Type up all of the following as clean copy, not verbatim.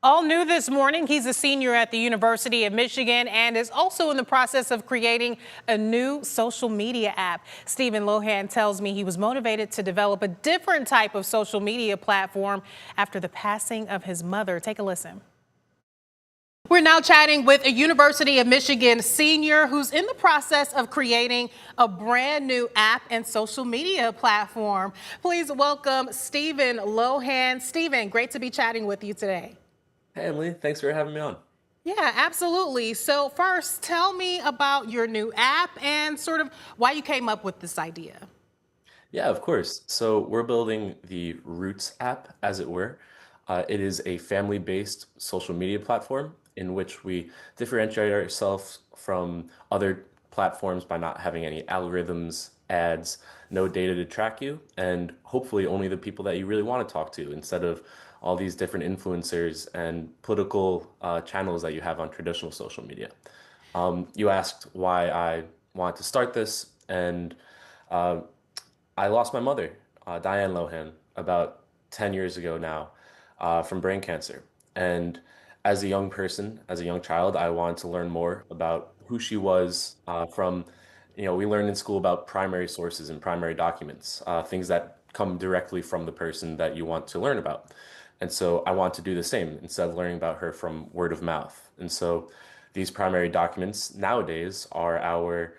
All new this morning, he's a senior at the University of Michigan and is also in the process of creating a new social media app. Stephen Lohan tells me he was motivated to develop a different type of social media platform after the passing of his mother. Take a listen. We're now chatting with a University of Michigan senior who's in the process of creating a brand new app and social media platform. Please welcome Stephen Lohan. Stephen, great to be chatting with you today. Hey Emily, thanks for having me on. Yeah, absolutely. So first, tell me about your new app and sort of why you came up with this idea. Yeah, of course. So we're building the Roots app, as it were. It is a family-based social media platform in which we differentiate ourselves from other platforms by not having any algorithms, ads, no data to track you, and hopefully only the people that you really want to talk to instead of all these different influencers and political channels that you have on traditional social media. You asked why I wanted to start this, and uh, I lost my mother, Diane Lohan, about 10 years ago now, from brain cancer. And as a young person, as a young child, I wanted to learn more about who she was we learned in school about primary sources and primary documents, things that come directly from the person that you want to learn about. And so I want to do the same instead of learning about her from word of mouth. And so these primary documents nowadays are our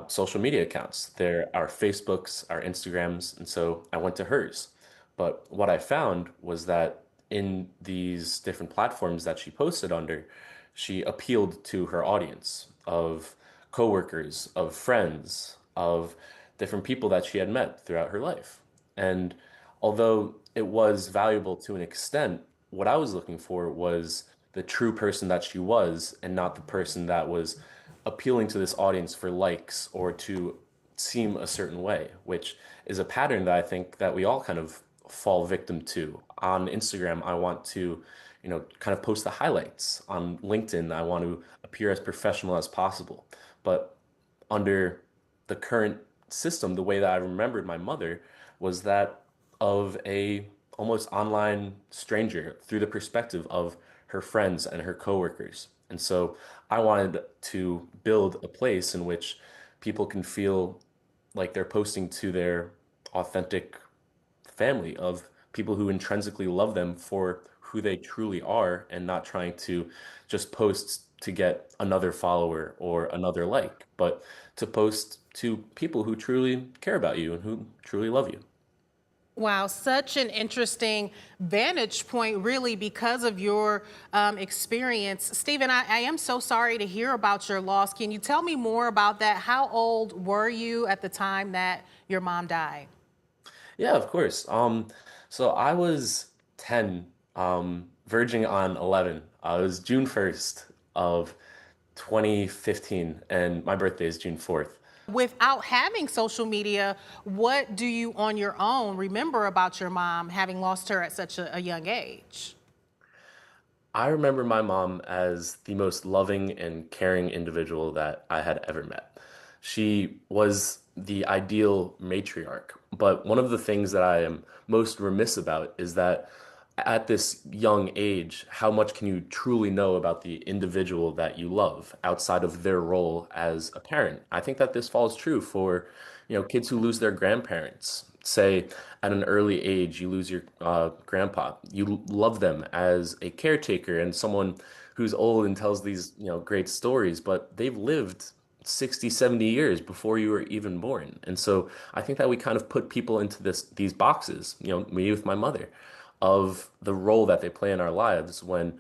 social media accounts. They're our Facebooks, our Instagrams, and so I went to hers. But what I found was that in these different platforms that she posted under, she appealed to her audience of coworkers, of friends, of different people that she had met throughout her life. And although it was valuable to an extent, what I was looking for was the true person that she was and not the person that was appealing to this audience for likes or to seem a certain way, which is a pattern that I think that we all kind of fall victim to. On Instagram, I want to, kind of post the highlights. On LinkedIn, I want to appear as professional as possible. But under the current system, the way that I remembered my mother was that of a almost online stranger through the perspective of her friends and her coworkers. And so I wanted to build a place in which people can feel like they're posting to their authentic family of people who intrinsically love them for who they truly are and not trying to just post to get another follower or another like, but to post to people who truly care about you and who truly love you. Wow, such an interesting vantage point, really, because of your experience. Stephen, I am so sorry to hear about your loss. Can you tell me more about that? How old were you at the time that your mom died? Yeah, of course. So I was 10, verging on 11. It was June 1st of 2015, and my birthday is June 4th. Without having social media, what do you on your own remember about your mom having lost her at such a young age? I remember my mom as the most loving and caring individual that I had ever met. She was the ideal matriarch. But one of the things that I am most remiss about is that at this young age, how much can you truly know about the individual that you love outside of their role as a parent? I think that this falls true for, kids who lose their grandparents. Say at an early age, you lose your grandpa. You love them as a caretaker and someone who's old and tells these, great stories, but they've lived 60, 70 years before you were even born. And so I think that we kind of put people into these boxes, me with my mother, of the role that they play in our lives when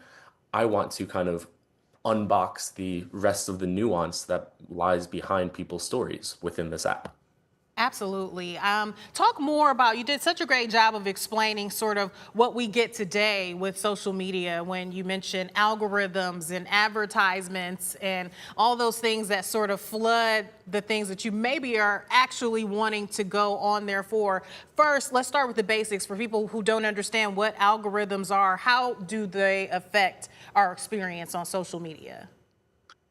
I want to kind of unbox the rest of the nuance that lies behind people's stories within this app. Absolutely. Talk more about, you did such a great job of explaining sort of what we get today with social media when you mentioned algorithms and advertisements and all those things that sort of flood the things that you maybe are actually wanting to go on there for. First, let's start with the basics for people who don't understand what algorithms are. How do they affect our experience on social media?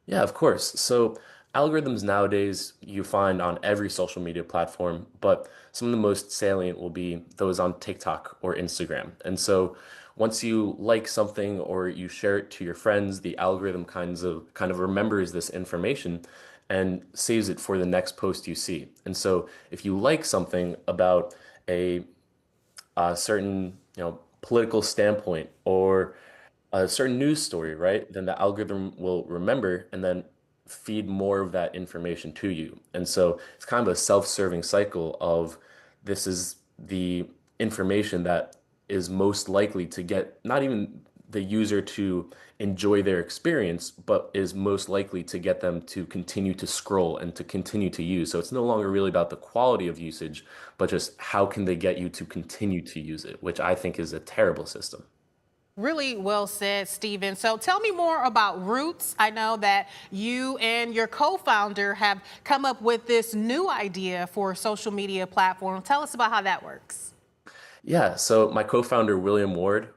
Yeah, of course. So algorithms nowadays you find on every social media platform, but some of the most salient will be those on TikTok or Instagram. And so once you like something or you share it to your friends, the algorithm kind of remembers this information and saves it for the next post you see. And so if you like something about a certain, political standpoint or a certain news story, right? Then the algorithm will remember and then feed more of that information to you. And so it's kind of a self-serving cycle of this is the information that is most likely to get not even the user to enjoy their experience, but is most likely to get them to continue to scroll and to continue to use. So it's no longer really about the quality of usage, but just how can they get you to continue to use it, which I think is a terrible system. Really well said, Stephen. So tell me more about Roots. I know that you and your co-founder have come up with this new idea for a social media platform. Tell us about how that works. Yeah, so my co-founder William Ward,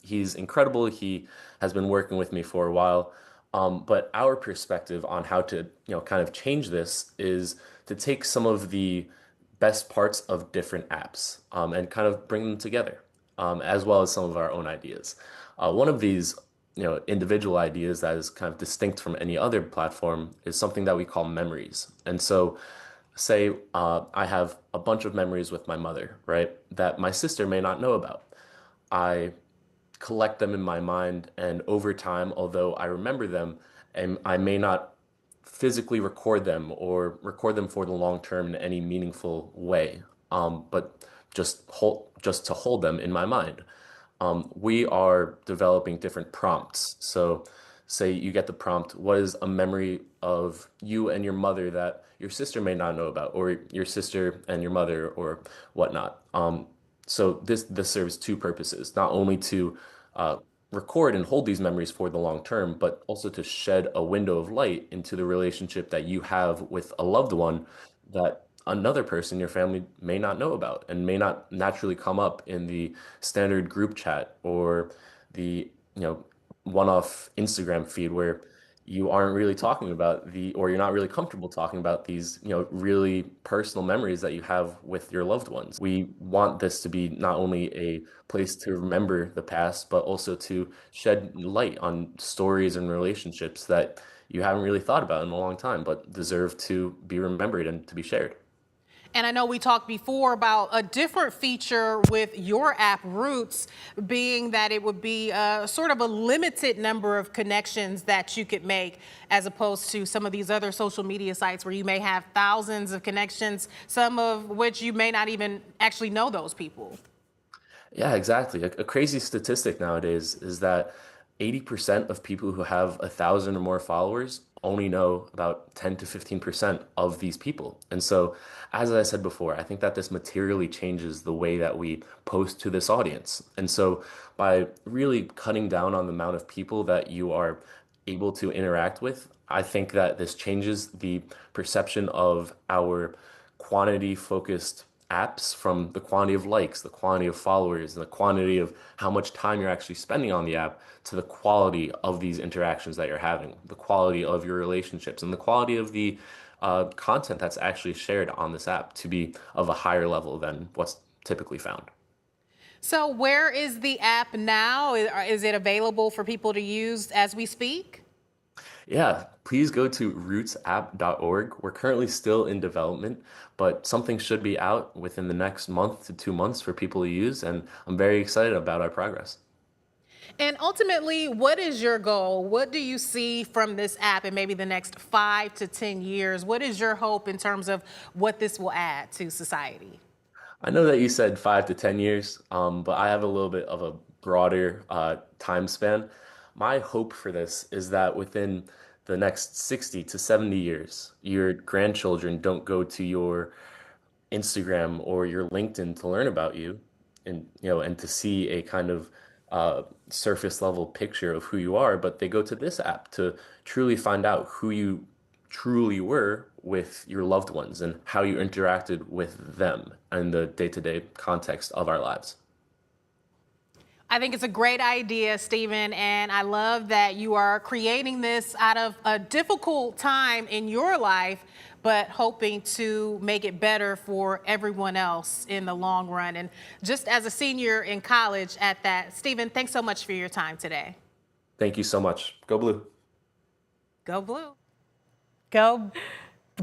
he's incredible. He has been working with me for a while. But our perspective on how to, kind of change this is to take some of the best parts of different apps, and kind of bring them together, as well as some of our own ideas. One of these, individual ideas that is kind of distinct from any other platform is something that we call memories. And so say I have a bunch of memories with my mother, right, that my sister may not know about. I collect them in my mind, and over time, although I remember them, and I may not physically record them or record them for the long term in any meaningful way, but just to hold them in my mind. We are developing different prompts. So, say you get the prompt, what is a memory of you and your mother that your sister may not know about, or your sister and your mother, or whatnot. So this serves two purposes: not only to uh, record and hold these memories for the long term, but also to shed a window of light into the relationship that you have with a loved one that another person in your family may not know about and may not naturally come up in the standard group chat or the, one-off Instagram feed where you aren't really talking about or you're not really comfortable talking about these, really personal memories that you have with your loved ones. We want this to be not only a place to remember the past, but also to shed light on stories and relationships that you haven't really thought about in a long time, but deserve to be remembered and to be shared. And I know we talked before about a different feature with your app, Roots, being that it would be sort of a limited number of connections that you could make, as opposed to some of these other social media sites where you may have thousands of connections, some of which you may not even actually know those people. Yeah, exactly. A crazy statistic nowadays is that 80% of people who have 1,000 or more followers only know about 10 to 15% of these people. And so, as I said before, I think that this materially changes the way that we post to this audience. And so, by really cutting down on the amount of people that you are able to interact with, I think that this changes the perception of our quantity focused apps from the quantity of likes, the quantity of followers, and the quantity of how much time you're actually spending on the app to the quality of these interactions that you're having, the quality of your relationships, and the quality of the content that's actually shared on this app to be of a higher level than what's typically found. So, where is the app now? Is it available for people to use as we speak? Yeah, please go to rootsapp.org. We're currently still in development, but something should be out within the next month to 2 months for people to use, and I'm very excited about our progress. And ultimately, what is your goal? What do you see from this app in maybe the next 5 to 10 years? What is your hope in terms of what this will add to society? I know that you said 5 to 10 years, but I have a little bit of a broader time span. My hope for this is that within the next 60 to 70 years, your grandchildren don't go to your Instagram or your LinkedIn to learn about you and and to see a kind of surface level picture of who you are, but they go to this app to truly find out who you truly were with your loved ones and how you interacted with them in the day-to-day context of our lives. I think it's a great idea, Stephen, and I love that you are creating this out of a difficult time in your life, but hoping to make it better for everyone else in the long run. And just as a senior in college at that, Stephen, thanks so much for your time today. Thank you so much. Go Blue. Go Blue. Go.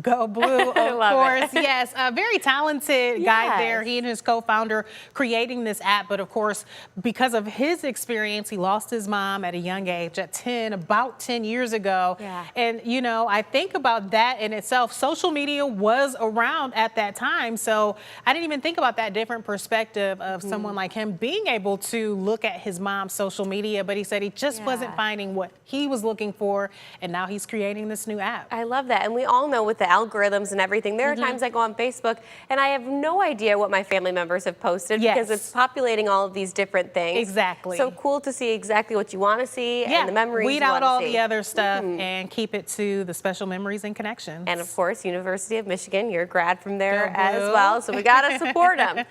Go Blue, of love course. it. Yes, a very talented guy Yes. there. He and his co-founder creating this app. But of course, because of his experience, he lost his mom at a young age, at 10, about 10 years ago. Yeah. And, you know, I think about that in itself. Social media was around at that time. So I didn't even think about that different perspective of someone like him being able to look at his mom's social media. But he said he just wasn't Yeah. finding what he was looking for. And now he's creating this new app. I love that. And we all know with the algorithms and everything, there are times I go on Facebook and I have no idea what my family members have posted because Yes. it's populating all of these different things. Exactly. So cool to see exactly what you want to see and the memories weed you out want to all see. the other stuff and keep it to the special memories and connections. And of course, University of Michigan, you're a grad from there Go as Blue. well. So we got to support them.